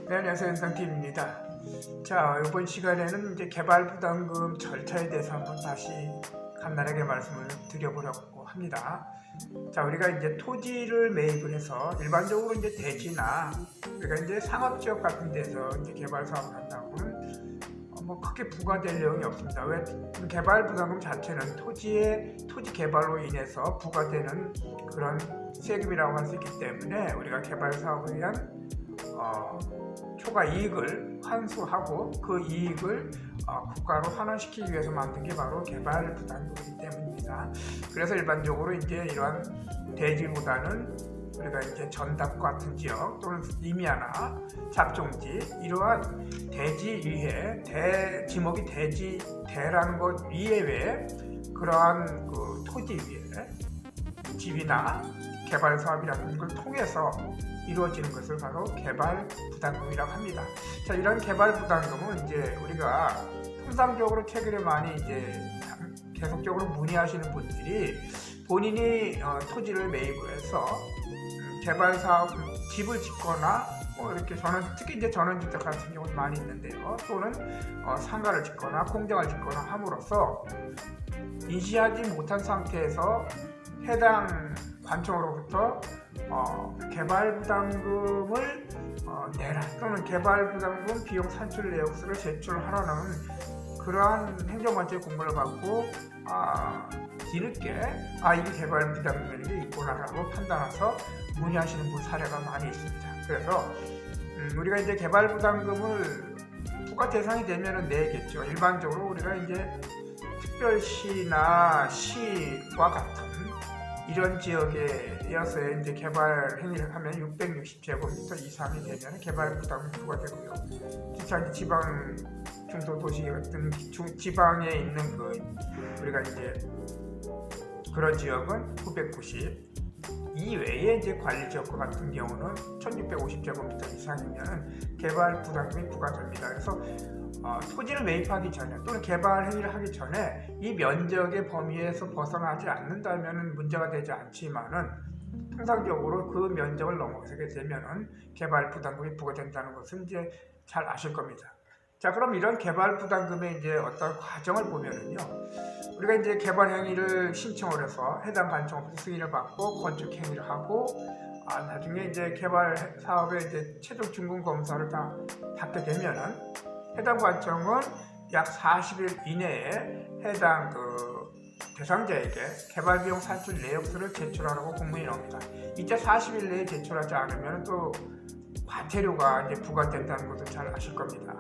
네, 안녕하세요. 연상팀입니다. 자, 이번 시간에는 이제 개발부담금 절차에 대해서 한번 다시 간단하게 말씀을 드려보려고 합니다. 자, 우리가 이제 토지를 매입을 해서 일반적으로 이제 대지나 우리가 이제 상업지역 같은 데서 이제 개발 사업을 한다고는 뭐 크게 부과될 내용이 없습니다. 왜? 개발부담금 자체는 토지 개발로 인해서 부과되는 그런 세금이라고 할 수 있기 때문에 우리가 개발 사업에 대한 초과 이익을 환수하고 그 이익을 국가로 환원시키기 위해서 만든 게 바로 개발부담금이기 때문입니다. 그래서 일반적으로 이제 이러한 대지보다는 우리가 이제 전답 같은 지역 또는 임야나 잡종지 이러한 대지 위에 지목이 대라는 것 이외에 그러한 그 토지 위에 집이나 개발 사업이라는 걸 통해서 이루어지는 것을 바로 개발 부담금이라고 합니다. 자, 이런 개발 부담금은 이제 우리가 통상적으로 최근에 많이 이제 계속적으로 문의하시는 분들이 본인이 토지를 매입을 해서 개발 사업 집을 짓거나 이렇게 특히 이제 전원주택 같은 경우는 많이 있는데요. 또는 상가를 짓거나 공장을 짓거나 함으로써 인지하지 못한 상태에서 해당 관청으로부터 개발부담금을 내라 또는 개발부담금 비용 산출 내역서를 제출하라는 그러한 행정관청의 공문을 받고 뒤늦게 이게 개발부담금이라는 게 있구나라고 판단해서 문의하시는 분 사례가 많이 있습니다. 그래서 우리가 이제 개발부담금을 부과 대상이 되면은 내겠죠. 일반적으로 우리가 이제 특별시나 시와 같은 이런 지역에서 이제 개발 행위를 하면 660제곱미터 이상이 되면 개발 부담이 부과되고요. 특히 지방 중소도시 같은 지방에 있는 우리가 이제 그런 지역은 990. 이외에 이제 관리지역과 같은 경우는 1650제곱미터 이상이면 개발 부담금이 부과됩니다. 그래서 토지를 매입하기 전에 또는 개발 행위를 하기 전에 이 면적의 범위에서 벗어나지 않는다면 문제가 되지 않지만은 통상적으로 그 면적을 넘어서게 되면은 개발 부담금이 부과된다는 것은 이제 잘 아실 겁니다. 자, 그럼 이런 개발 부담금의 이제 어떤 과정을 보면은요, 우리가 이제 개발 행위를 신청을 해서 해당 관청으로부터 승인을 받고 건축 행위를 하고 나중에 이제 개발 사업의 이제 최종 준공 검사를 다 받게 되면은 해당 관청은 약 40일 이내에 해당 대상자에게 개발비용 산출 내역서를 제출하라고 공문이 나옵니다. 이때 40일 내에 제출하지 않으면 또 과태료가 이제 부과된다는 것도 잘 아실 겁니다.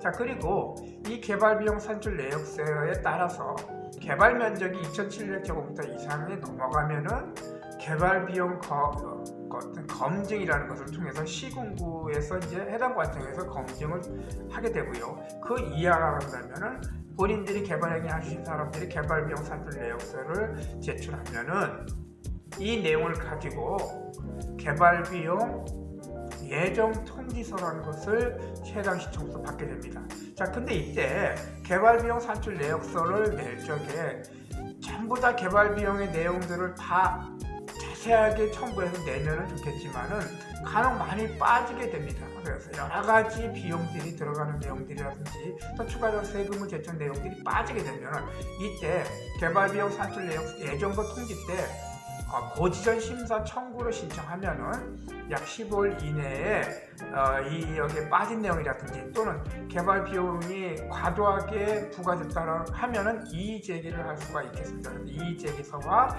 자, 그리고 이 개발비용 산출 내역서에 따라서 개발 면적이 2,700제곱미터 이상이 넘어가면은 개발비용 검증이라는 것을 통해서 시군구에서 이제 해당 관청에서 검증을 하게 되고요. 그 이하가 한다면은 본인들이 개발행위 하신 사람들이 개발비용 산출 내역서를 제출하면은 이 내용을 가지고 개발비용 예정 통지서라는 것을 해당 시청에서 받게 됩니다. 자, 근데 이때 개발비용 산출 내역서를 낼 적에 전부 다 개발비용의 내용들을 다 자세하게 첨부해서 내면은 좋겠지만은 간혹 많이 빠지게 됩니다. 그래서 여러 가지 비용들이 들어가는 내용들이라든지 또 추가적으로 세금을 제출 내용들이 빠지게 되면은 이때 개발비용 산출 내역 예정도 통지 때 고지전 심사 청구를 신청하면은 약 15일 이내에 여기에 빠진 내용이라든지 또는 개발 비용이 과도하게 부과됐다고 하면은 이의 제기를 할 수가 있겠습니다. 이의 제기서와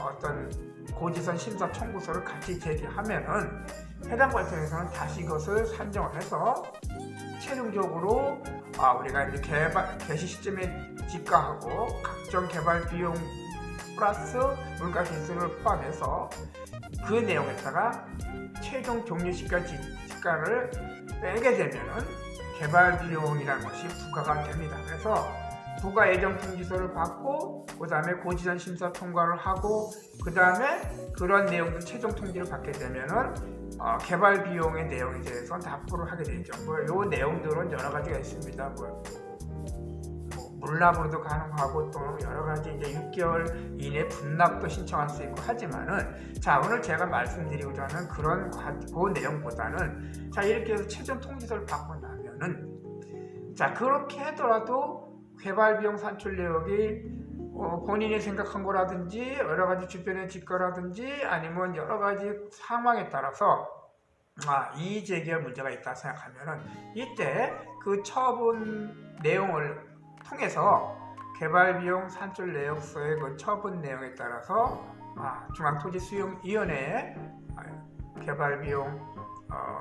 어떤 고지선 심사 청구서를 같이 제기하면은 해당 관청에서는 다시 이것을 산정을 해서 최종적으로 우리가 이제 개시 시점에 집가하고 각종 개발 비용 플러스 물가 지수를 포함해서 그 내용에다가 최종 종료 시가를 빼게 되면은 개발 비용이라는 것이 부과가 됩니다. 그래서 부가 예정 통지서를 받고 그 다음에 고지전 심사 통과를 하고 그 다음에 그런 내용들 최종 통지를 받게 되면은 개발 비용의 내용에 대해서 납부를 하게 되죠. 요 내용들은 여러 가지가 있습니다. 물납으로도 가능하고 또 여러 가지 이제 6개월 이내 분납도 신청할 수 있고 하지만은 자 오늘 제가 말씀드리고자 하는 그런 그 내용보다는 자 이렇게 해서 최종 통지서를 받고 나면은 자 그렇게 하더라도 개발 비용 산출 내역이 본인이 생각한 거라든지 여러 가지 주변의 직거라든지 아니면 여러 가지 상황에 따라서 이의 제기할 문제가 있다 생각하면은 이때 그 처분 내용을 통해서 개발비용 산출 내역서의 그 처분 내용에 따라서 중앙토지수용위원회에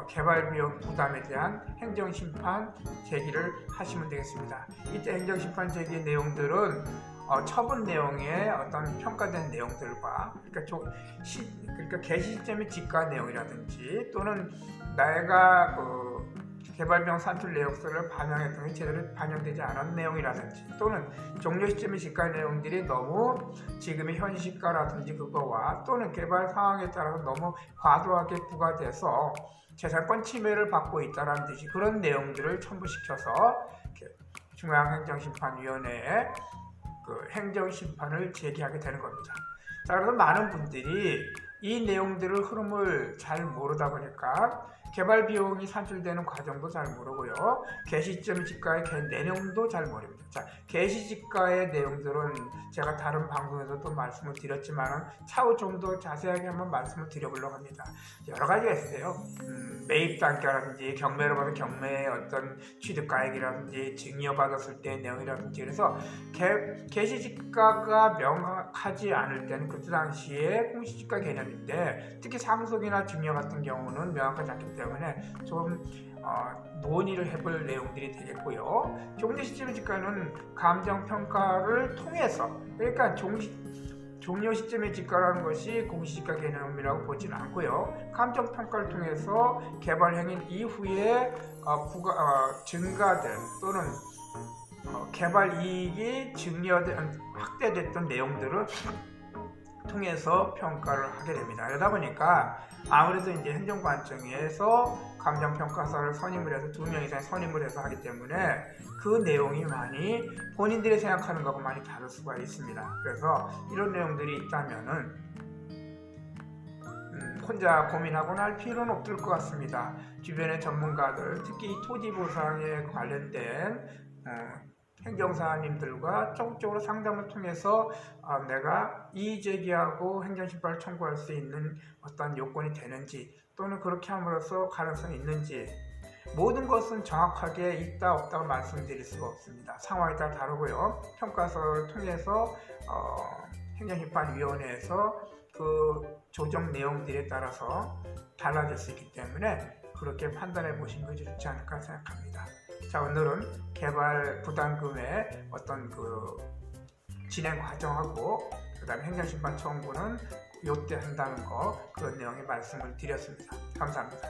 개발비용 부담에 대한 행정심판 제기를 하시면 되겠습니다. 이때 행정심판 제기 내용들은 처분 내용의 어떤 평가된 내용들과 그러니까 개시 시점의 지가 내용이라든지 또는 내가 개발비용 산출 내역서를 반영했던 게 제대로 반영되지 않은 내용이라든지 또는 종료 시점의 지가 내용들이 너무 지금의 현시가라든지 그거와 또는 개발 상황에 따라서 너무 과도하게 부과돼서 재산권 침해를 받고 있다는 듯이 그런 내용들을 첨부시켜서 중앙행정심판위원회에 행정심판을 제기하게 되는 겁니다. 자, 그래서 많은 분들이 이 내용들을 흐름을 잘 모르다 보니까 개발 비용이 산출되는 과정도 잘 모르고요. 개시점 지가의 내용도 잘 모릅니다. 자, 개시지가의 내용들은 제가 다른 방송에서도 말씀을 드렸지만 차후 좀 더 자세하게 한번 말씀을 드려보려고 합니다. 여러 가지가 있어요. 매입 단가라든지 경매로 받은 경매의 어떤 취득가액이라든지 증여받았을 때의 내용이라든지 그래서 개시지가가 명확하지 않을 때는 그때 당시에 공시지가 개념인데 특히 상속이나 증여 같은 경우는 명확하지 않기 때문에 좀 논의를 해볼 내용들이 되겠고요. 종료 시점 지가는 감정평가를 통해서 그러니까 종료 시점의 지가라는 것이 공시지가 개념이라고 보지는 않고요. 감정평가를 통해서 개발행위 이후에 증가된 또는 개발 이익이 확대됐던 내용들을 통해서 평가를 하게 됩니다. 그러다 보니까 아무래도 이제 행정관청에서 감정평가사를 선임을 해서 2명 이상 선임을 해서 하기 때문에 그 내용이 많이 본인들이 생각하는 것과 많이 다를 수가 있습니다. 그래서 이런 내용들이 있다면은 혼자 고민하거나 할 필요는 없을 것 같습니다. 주변의 전문가들, 특히 이 토지 보상에 관련된 행정사님들과 적극적으로 상담을 통해서 내가 이의 제기하고 행정심판을 청구할 수 있는 어떤 요건이 되는지 또는 그렇게 함으로써 가능성이 있는지 모든 것은 정확하게 있다 없다고 말씀드릴 수가 없습니다. 상황에 따라 다르고요. 평가서를 통해서 행정심판위원회에서 그 조정 내용들에 따라서 달라질 수 있기 때문에 그렇게 판단해 보시는 것이 좋지 않을까 생각합니다. 자, 오늘은 개발 부담금의 어떤 진행 과정하고 그 다음에 행정심판 청구는 요때 한다는 거 그런 내용의 말씀을 드렸습니다. 감사합니다.